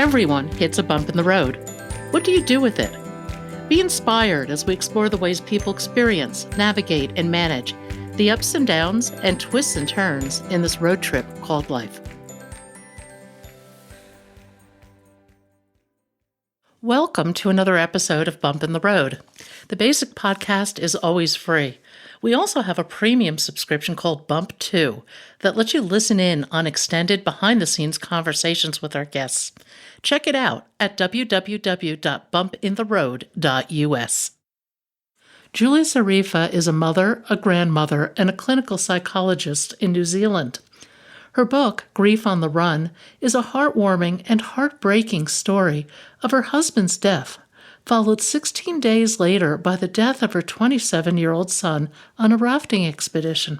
Everyone hits a bump in the road. What do you do with it? Be inspired as we explore the ways people experience, navigate, and manage the ups and downs and twists and turns in this road trip called life. Welcome to another episode of Bump in the Road. The basic podcast is always free. We also have a premium subscription called Bump 2 that lets you listen in on extended behind-the-scenes conversations with our guests. Check it out at www.bumpintheroad.us. Julie Zarifeh is a mother, a grandmother, and a clinical psychologist in New Zealand. Her book, Grief on the Run, is a heartwarming and heartbreaking story of her husband's death, followed 16 days later by the death of her 27-year-old son on a rafting expedition.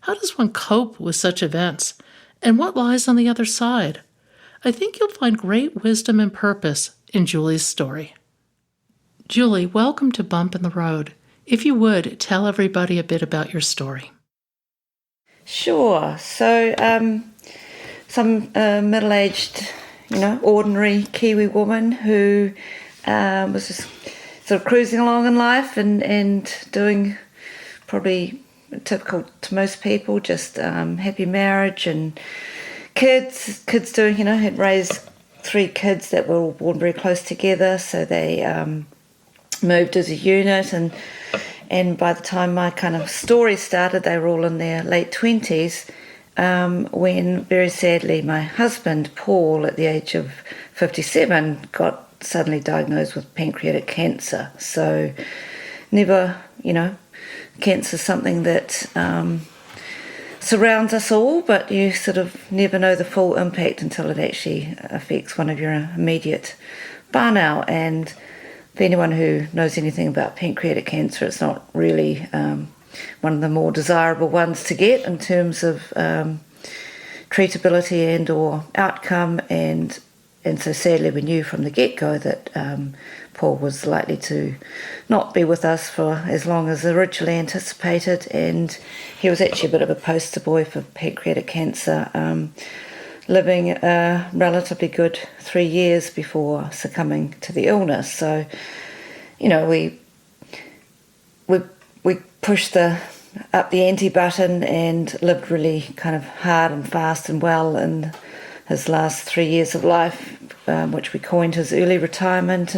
How does one cope with such events? And what lies on the other side? I think you'll find great wisdom and purpose in Julie's story. Julie, welcome to Bump in the Road. If you would, tell everybody a bit about your story. Sure. So, some middle-aged, ordinary Kiwi woman who was just sort of cruising along in life and doing probably typical to most people, just happy marriage and kids doing, had raised 3 kids that were all born very close together, so they moved as a unit, and by the time my kind of story started, they were all in their late 20s, when very sadly my husband, Paul, at the age of 57, got suddenly diagnosed with pancreatic cancer. So never, cancer is something that surrounds us all, but you sort of never know the full impact until it actually affects one of your immediate whānau. And for anyone who knows anything about pancreatic cancer, it's not really one of the more desirable ones to get in terms of treatability and or outcome, and so sadly we knew from the get-go that Paul was likely to not be with us for as long as originally anticipated, and he was actually a bit of a poster boy for pancreatic cancer, living a relatively good 3 years before succumbing to the illness. So, we pushed up the ante button and lived really kind of hard and fast and well in his last 3 years of life, which we coined his early retirement.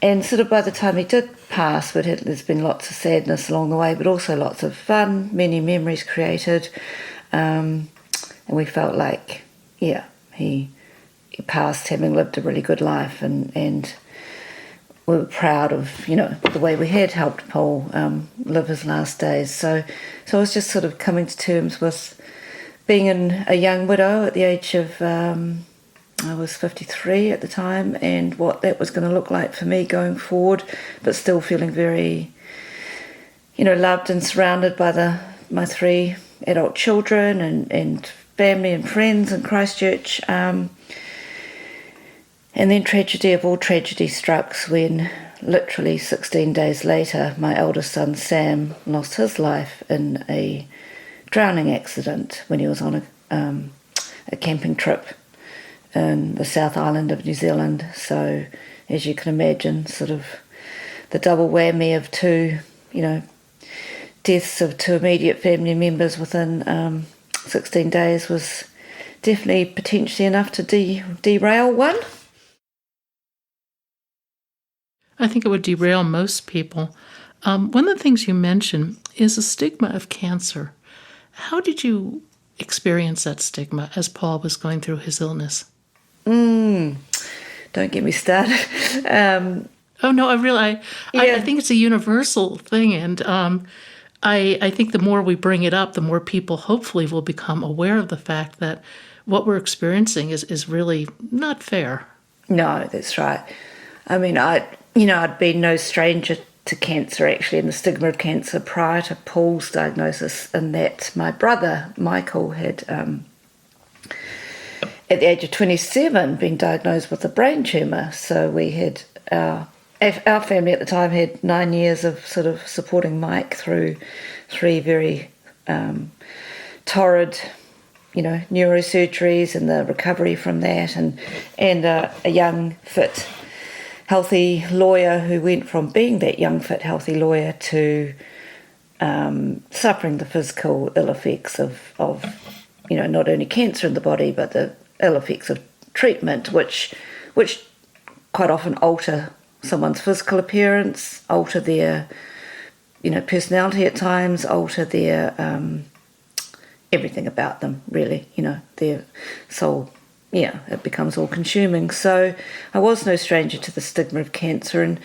And sort of by the time he did pass, there's been lots of sadness along the way, but also lots of fun, many memories created. And we felt like, he passed having lived a really good life, and we were proud of, the way we had helped Paul live his last days. So I was just sort of coming to terms with being a young widow at the age of, I was 53 at the time, and what that was going to look like for me going forward, but still feeling very, loved and surrounded by my 3 adult children and family and friends in Christchurch. And then tragedy of all tragedies struck when literally 16 days later, my eldest son Sam lost his life in a drowning accident when he was on a camping trip in the South Island of New Zealand. So as you can imagine, sort of the double whammy of 2, deaths of 2 immediate family members within 16 days was definitely potentially enough to derail one. I think it would derail most people. One of the things you mentioned is the stigma of cancer. How did you experience that stigma as Paul was going through his illness? Don't get me started. Oh no, I think it's a universal thing, and I think the more we bring it up, the more people hopefully will become aware of the fact that what we're experiencing is really not fair. No, that's right. I mean, I'd been no stranger to cancer, actually, and the stigma of cancer prior to Paul's diagnosis, in that my brother, Michael, had, at the age of 27, been diagnosed with a brain tumour. So we had, our family at the time had 9 years of sort of supporting Mike through 3 very torrid neurosurgeries and the recovery from that, and a young, fit, healthy lawyer who went from being that young, fit, healthy lawyer to suffering the physical ill effects of not only cancer in the body, but the ill effects of treatment, which quite often alter someone's physical appearance, alter their personality at times, alter their everything about them, really, their soul. Yeah, it becomes all-consuming. So I was no stranger to the stigma of cancer. And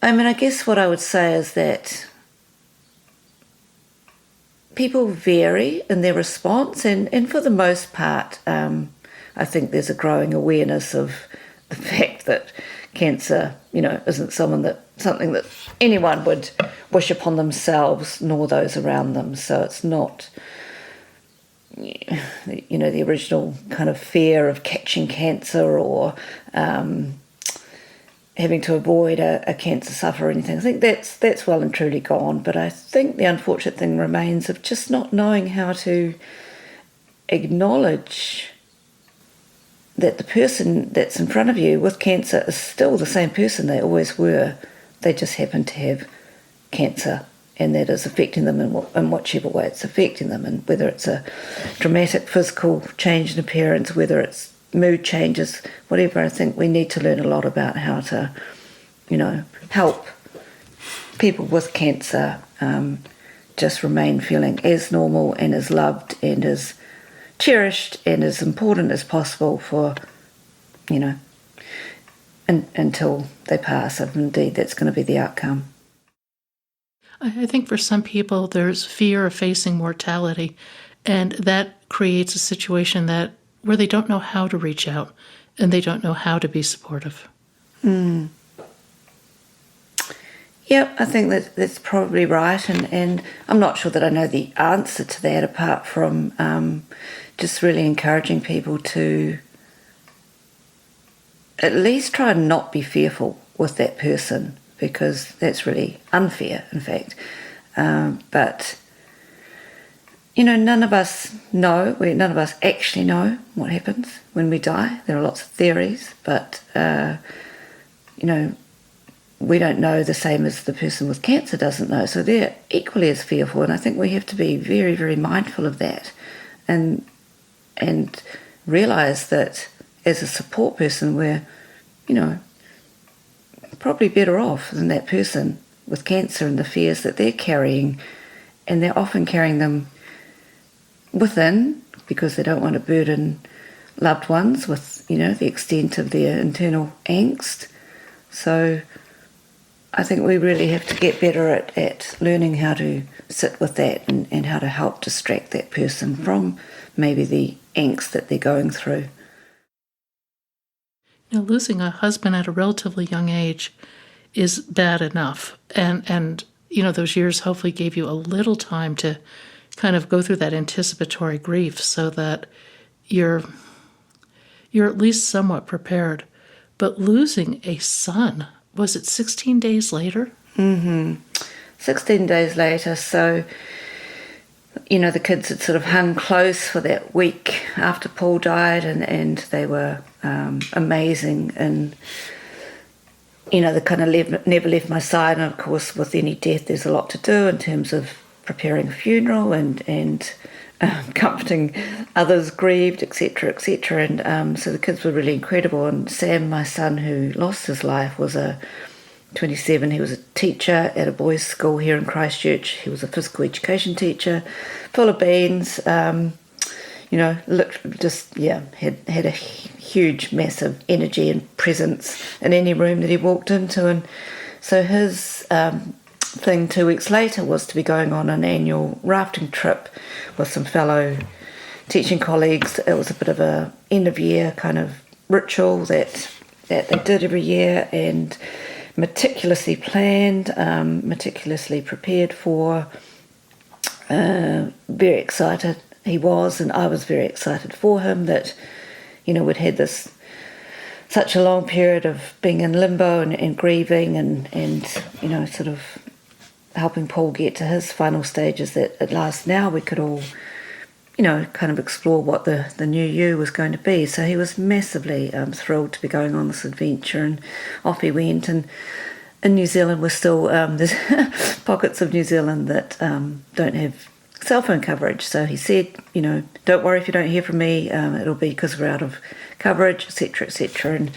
I guess what I would say is that people vary in their response, and for the most part, I think there's a growing awareness of the fact that cancer, isn't something that anyone would wish upon themselves nor those around them. So it's not, the original kind of fear of catching cancer or having to avoid a cancer sufferer or anything. I think that's well and truly gone. But I think the unfortunate thing remains of just not knowing how to acknowledge that the person that's in front of you with cancer is still the same person they always were. They just happen to have cancer, and that is affecting them in whichever way it's affecting them, and whether it's a dramatic physical change in appearance, whether it's mood changes, whatever. I think we need to learn a lot about how to, help people with cancer just remain feeling as normal and as loved and as cherished and as important as possible for, until they pass, if indeed that's going to be the outcome. I think for some people there's fear of facing mortality, and that creates a situation where they don't know how to reach out and they don't know how to be supportive. Yep, I think that's probably right, and I'm not sure that I know the answer to that apart from just really encouraging people to at least try and not be fearful with that person, because that's really unfair, in fact. But, none of us know, none of us actually know what happens when we die. There are lots of theories, but, we don't know the same as the person with cancer doesn't know. So they're equally as fearful, and I think we have to be very, very mindful of that and realise that as a support person we're, probably better off than that person with cancer and the fears that they're carrying, and they're often carrying them within because they don't want to burden loved ones with, the extent of their internal angst. So I think we really have to get better at learning how to sit with that and how to help distract that person from maybe the angst that they're going through. Losing a husband at a relatively young age is bad enough. And those years hopefully gave you a little time to kind of go through that anticipatory grief so that you're at least somewhat prepared. But losing a son, was it 16 days later? 16 days later. So, the kids had sort of hung close for that week after Paul died, and they were amazing. And, they kind of never left my side. And, of course, with any death, there's a lot to do in terms of preparing a funeral and comforting others grieved, etc., etc. And so the kids were really incredible. And Sam, my son, who lost his life, was 27. He was a teacher at a boys' school here in Christchurch. He was a physical education teacher, full of beans. Had a huge, massive energy and presence in any room that he walked into. And so his thing 2 weeks later was to be going on an annual rafting trip with some fellow teaching colleagues. It was a bit of a end of year kind of ritual that they did every year, and meticulously planned, meticulously prepared for. Very excited he was, and I was very excited for him that, we'd had such a long period of being in limbo and grieving and sort of helping Paul get to his final stages, that at last now we could all, kind of explore what the new you was going to be. So he was massively thrilled to be going on this adventure, and off he went. And in New Zealand, we're still, there's pockets of New Zealand that don't have cell phone coverage. So he said, don't worry if you don't hear from me, it'll be because we're out of coverage, etc., etc. And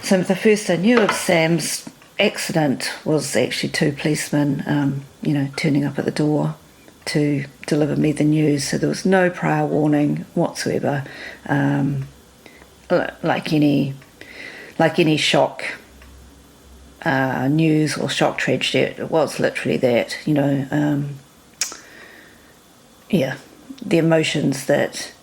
so the first I knew of Sam's accident was actually two policemen, turning up at the door to deliver me the news. So there was no prior warning whatsoever, like any shock news or shock tragedy. It was literally that, the emotions that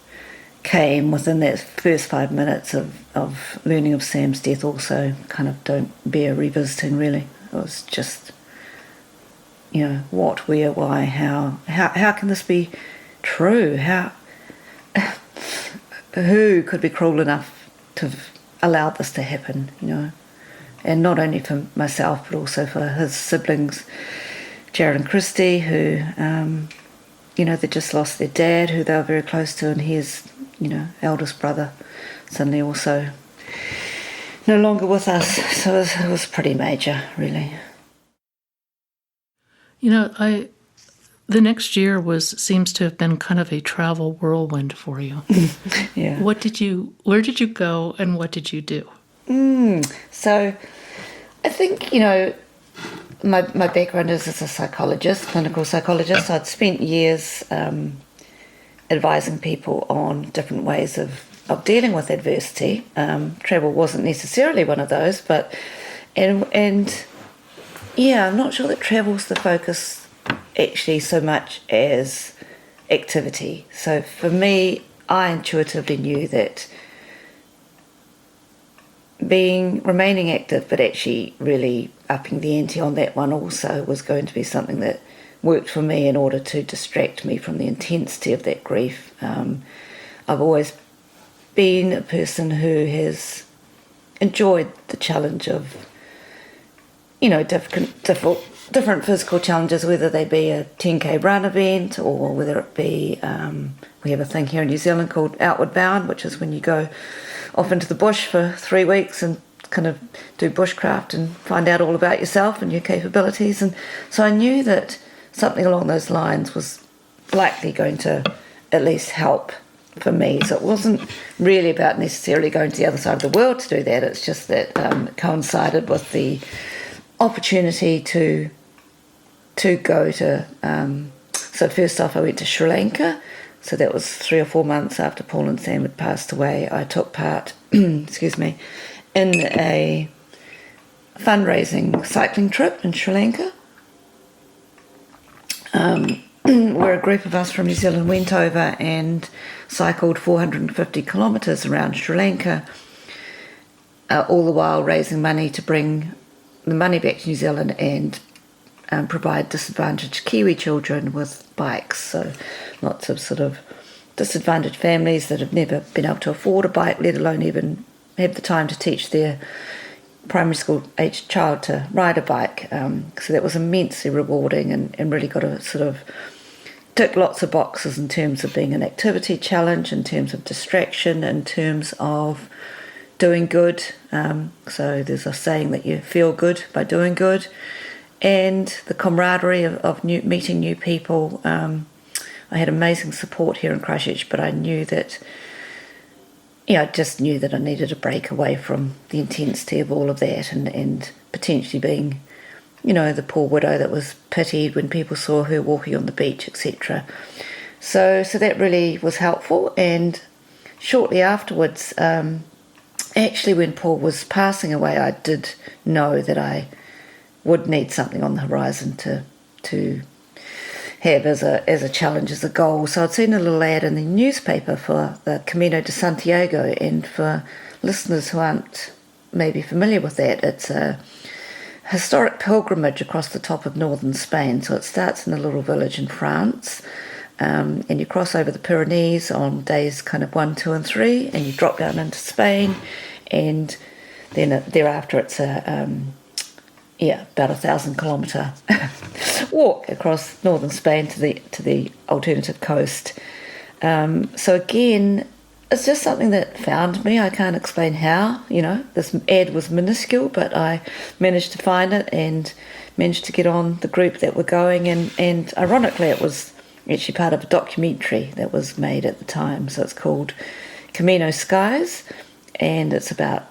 came within that first 5 minutes of learning of Sam's death also kind of don't bear revisiting, really. It was just, what, where, why, how can this be true? Who could be cruel enough to have allowed this to happen, And not only for myself, but also for his siblings, Jared and Christy, who, they just lost their dad, who they were very close to, and his, eldest brother suddenly also no longer with us. So it was pretty major, really. The next year seems to have been kind of a travel whirlwind for you. Yeah. Where did you go and what did you do? So I think, my background is as a psychologist, clinical psychologist. I'd spent years advising people on different ways of dealing with adversity. Travel wasn't necessarily one of those, but I'm not sure that travel's the focus actually so much as activity. So for me, I intuitively knew that remaining active, but actually really upping the ante on that one also was going to be something that worked for me in order to distract me from the intensity of that grief. I've always been a person who has enjoyed the challenge of, different physical challenges, whether they be a 10K run event or whether it be, we have a thing here in New Zealand called Outward Bound, which is when you go off into the bush for 3 weeks and kind of do bushcraft and find out all about yourself and your capabilities. And so I knew that something along those lines was likely going to at least help for me. So it wasn't really about necessarily going to the other side of the world to do that. It's just that it coincided with the opportunity to go to, so first off I went to Sri Lanka. So that was 3 or 4 months after Paul and Sam had passed away. I took part, in a fundraising cycling trip in Sri Lanka, where a group of us from New Zealand went over and cycled 450 kilometres around Sri Lanka, all the while raising money to bring the money back to New Zealand and provide disadvantaged Kiwi children with bikes. So lots of sort of disadvantaged families that have never been able to afford a bike, let alone even have the time to teach their primary school aged child to ride a bike. So that was immensely rewarding and really got to sort of tick lots of boxes in terms of being an activity challenge, in terms of distraction, in terms of doing good. So there's a saying that you feel good by doing good, and the camaraderie of meeting new people. I had amazing support here in Christchurch, but I knew that, I just knew that I needed a break away from the intensity of all of that and potentially being, the poor widow that was pitied when people saw her walking on the beach, etc. So that really was helpful. And shortly afterwards, actually when Paul was passing away, I did know that I would need something on the horizon to have as a challenge, as a goal. So I'd seen a little ad in the newspaper for the Camino de Santiago, and for listeners who aren't maybe familiar with that, it's a historic pilgrimage across the top of northern Spain. So it starts in a little village in France, and you cross over the Pyrenees on days kind of 1, 2 and 3, and you drop down into Spain, and then thereafter it's about 1,000-kilometre walk across northern Spain to the alternative coast. So again, it's just something that found me. I can't explain how. This ad was minuscule, but I managed to find it and managed to get on the group that were going. And ironically, it was actually part of a documentary that was made at the time. So it's called Camino Skies, and it's about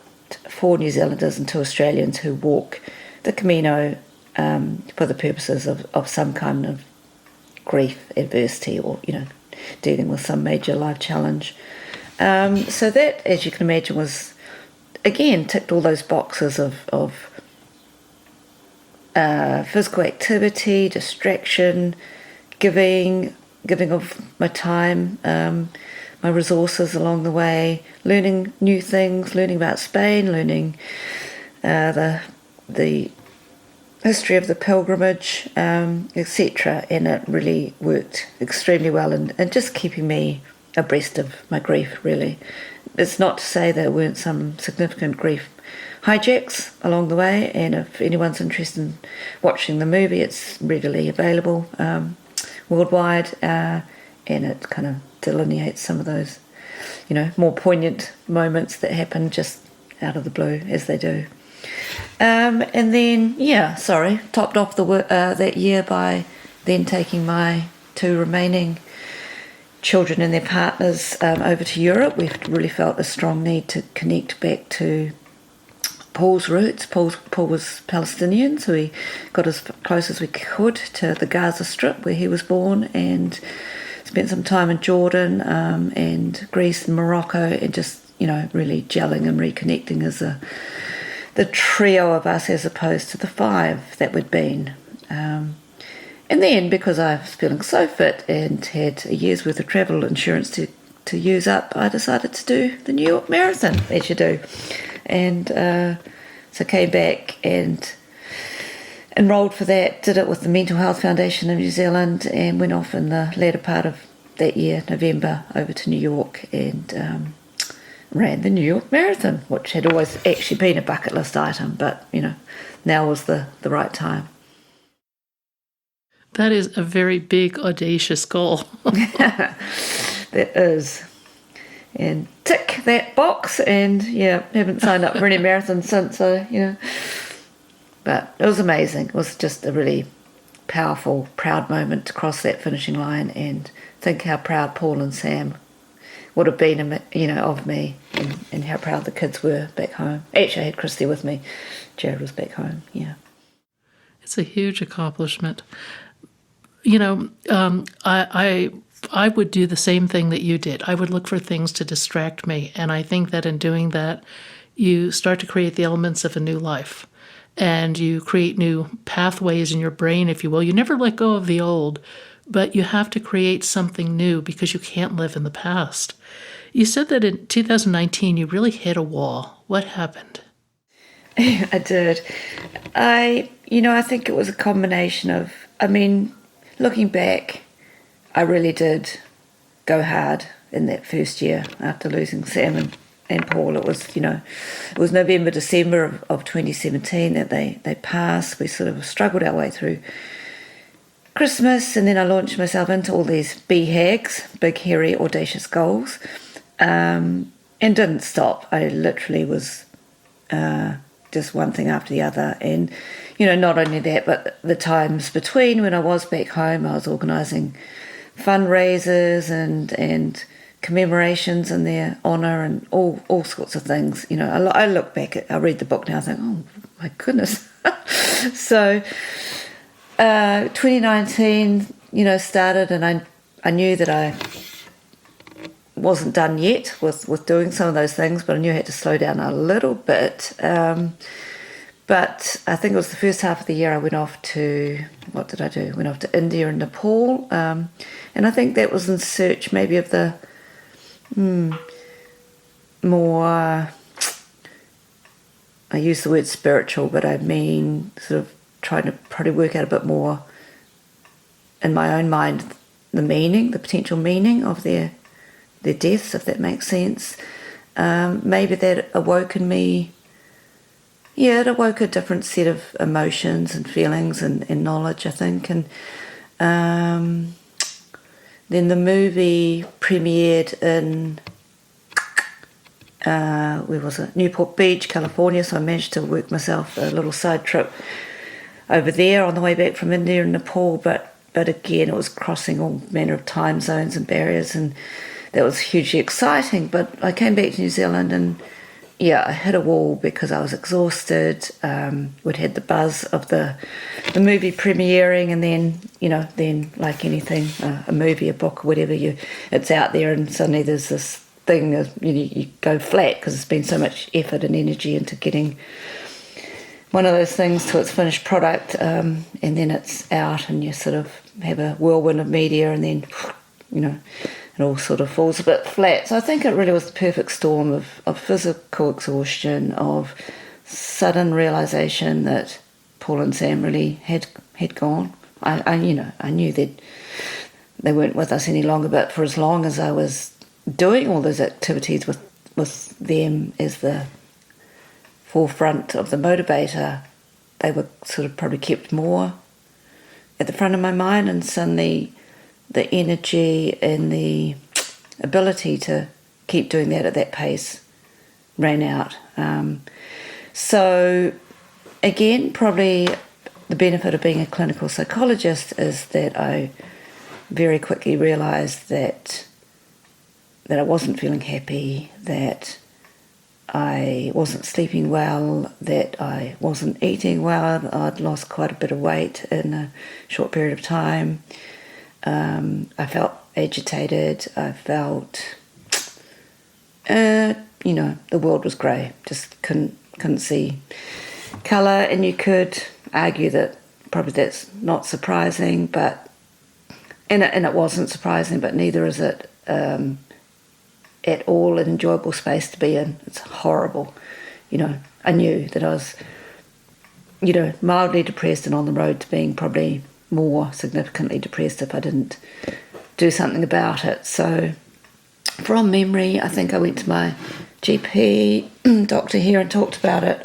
4 New Zealanders and 2 Australians who walk the Camino for the purposes of some kind of grief, adversity, or dealing with some major life challenge. So that, as you can imagine, was again ticked all those boxes of physical activity, distraction, giving of my time, my resources along the way, learning new things, learning about Spain, learning the history of the pilgrimage, etc. And it really worked extremely well and just keeping me abreast of my grief, really. It's not to say there weren't some significant grief hijacks along the way, and if anyone's interested in watching the movie, it's readily available worldwide, and it kind of delineates some of those, more poignant moments that happen just out of the blue, as they do. And then, topped off that year by then taking my 2 remaining children and their partners over to Europe. We really felt a strong need to connect back to Paul's roots. Paul was Palestinian, so we got as close as we could to the Gaza Strip where he was born, and spent some time in Jordan and Greece and Morocco, and just really gelling and reconnecting as the trio of us as opposed to the 5 that we'd been. And then, because I was feeling so fit and had a year's worth of travel insurance to use up, I decided to do the New York Marathon, as you do. And so came back and enrolled for that, did it with the Mental Health Foundation of New Zealand, and went off in the latter part of that year, November, over to New York, and ran the New York Marathon, which had always actually been a bucket list item, but now was the right time. That is a very big, audacious goal. That is. And tick that box, and haven't signed up for any marathons since, so but it was amazing. It was just a really powerful, proud moment to cross that finishing line, and think how proud Paul and Sam would have been of me, and how proud the kids were back home. Actually, I had Christy with me. Jared was back home. It's a huge accomplishment. I would do the same thing that you did. I would look for things to distract me. And I think that in doing that, you start to create the elements of a new life. And you create new pathways in your brain, if you will. You never let go of the old, but you have to create something new because you can't live in the past. You said that in 2019, you really hit a wall. What happened? I did. I think it was a combination of, looking back, I really did go hard in that first year after losing Sam and Paul. It was, it was November, December of 2017 that they passed. We sort of struggled our way through Christmas, and then I launched myself into all these BHAGs, big, hairy, audacious goals, and didn't stop. I literally was just one thing after the other. And, not only that, but the times between when I was back home, I was organising fundraisers and commemorations in their honour and all sorts of things. I look back I read the book now and think, oh my goodness. So 2019 started, and I knew that I wasn't done yet with doing some of those things, but I knew I had to slow down a little bit. But I think it was the first half of the year I went off to, what did I do? Went off to India and Nepal. And I think that was in search maybe of the more, I use the word spiritual, but I mean sort of trying to probably work out a bit more in my own mind the potential meaning of their deaths, if that makes sense. Maybe that awoke in me. Yeah, it awoke a different set of emotions and feelings and knowledge, I think. And Then the movie premiered in, where was it? Newport Beach, California. So I managed to work myself a little side trip over there on the way back from India and Nepal. But again, it was crossing all manner of time zones and barriers, and that was hugely exciting. But I came back to New Zealand and I hit a wall because I was exhausted. We'd had the buzz of the movie premiering, and then like anything, a movie, a book, whatever, it's out there, and suddenly there's this thing of you go flat because there's been so much effort and energy into getting one of those things to its finished product, and then it's out, and you sort of have a whirlwind of media, and then it all sort of falls a bit flat. So I think it really was the perfect storm of physical exhaustion, of sudden realisation that Paul and Sam really had gone. I knew that they weren't with us any longer, but for as long as I was doing all those activities with them as the forefront of the motivator, they were sort of probably kept more at the front of my mind, and suddenly the energy and the ability to keep doing that at that pace ran out. So again, probably the benefit of being a clinical psychologist is that I very quickly realised that I wasn't feeling happy, that I wasn't sleeping well, that I wasn't eating well. I'd lost quite a bit of weight in a short period of time. I felt agitated. I felt, the world was grey. Just couldn't see colour, and you could argue that probably that's not surprising, but and it wasn't surprising, but neither is it at all an enjoyable space to be in. It's horrible. I knew that I was, mildly depressed and on the road to being probably more significantly depressed if I didn't do something about it. So from memory, I think I went to my GP doctor here and talked about it,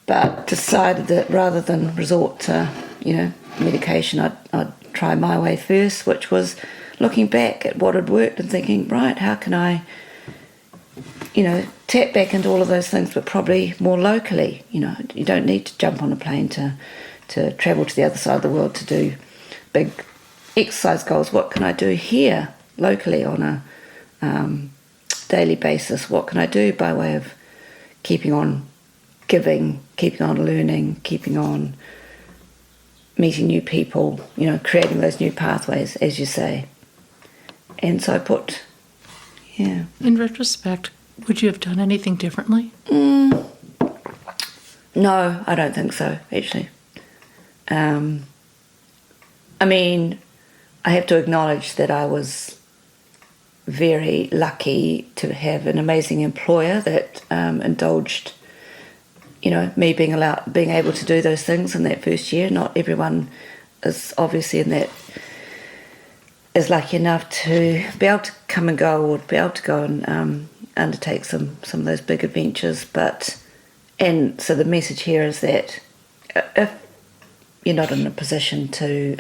but decided that rather than resort to, medication, I'd try my way first, which was looking back at what had worked and thinking, right, how can I, tap back into all of those things, but probably more locally. You don't need to jump on a plane to travel to the other side of the world to do big exercise goals. What can I do here locally on a daily basis? What can I do by way of keeping on giving, keeping on learning, keeping on meeting new people, creating those new pathways, as you say. And so I put, In retrospect, would you have done anything differently? No, I don't think so, actually. I have to acknowledge that I was very lucky to have an amazing employer that indulged, me being able to do those things in that first year. Not everyone is obviously is lucky enough to be able to come and go, or be able to go and undertake some of those big adventures. And so the message here is that if you're not in a position to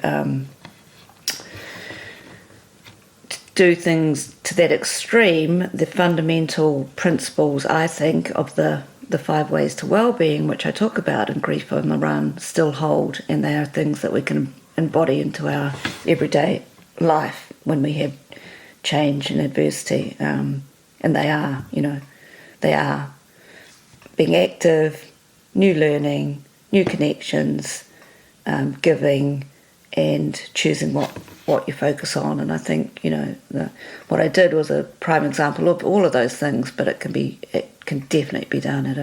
do things to that extreme, the fundamental principles, I think, of the 5 ways to well-being, which I talk about in Grief on the Run, still hold, and they are things that we can embody into our everyday life when we have change and adversity. And they are being active, new learning, new connections, giving, and choosing what you focus on. And I think what I did was a prime example of all of those things, but it can definitely be done at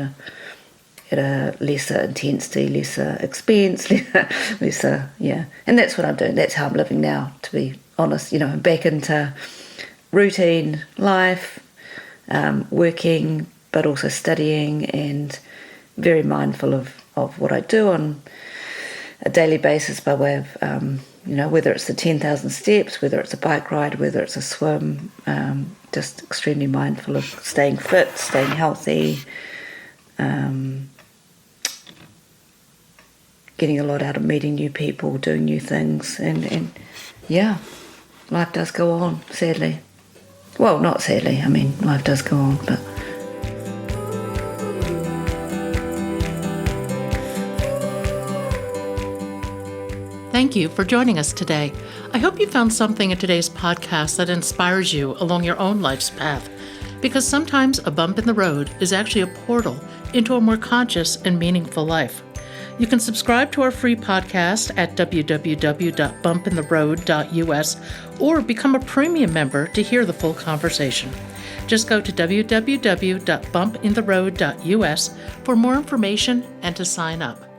a lesser intensity, lesser expense, lesser, and that's what I'm doing. That's how I'm living now, to be honest. I'm back into routine life, working, but also studying, and very mindful of what I do on a daily basis by way of whether it's the 10,000 steps, whether it's a bike ride, whether it's a swim, just extremely mindful of staying fit, staying healthy, getting a lot out of meeting new people, doing new things, and life does go on, sadly. Well, not sadly, I mean, life does go on, but... Thank you for joining us today. I hope you found something in today's podcast that inspires you along your own life's path, because sometimes a bump in the road is actually a portal into a more conscious and meaningful life. You can subscribe to our free podcast at www.bumpintheroad.us or become a premium member to hear the full conversation. Just go to www.bumpintheroad.us for more information and to sign up.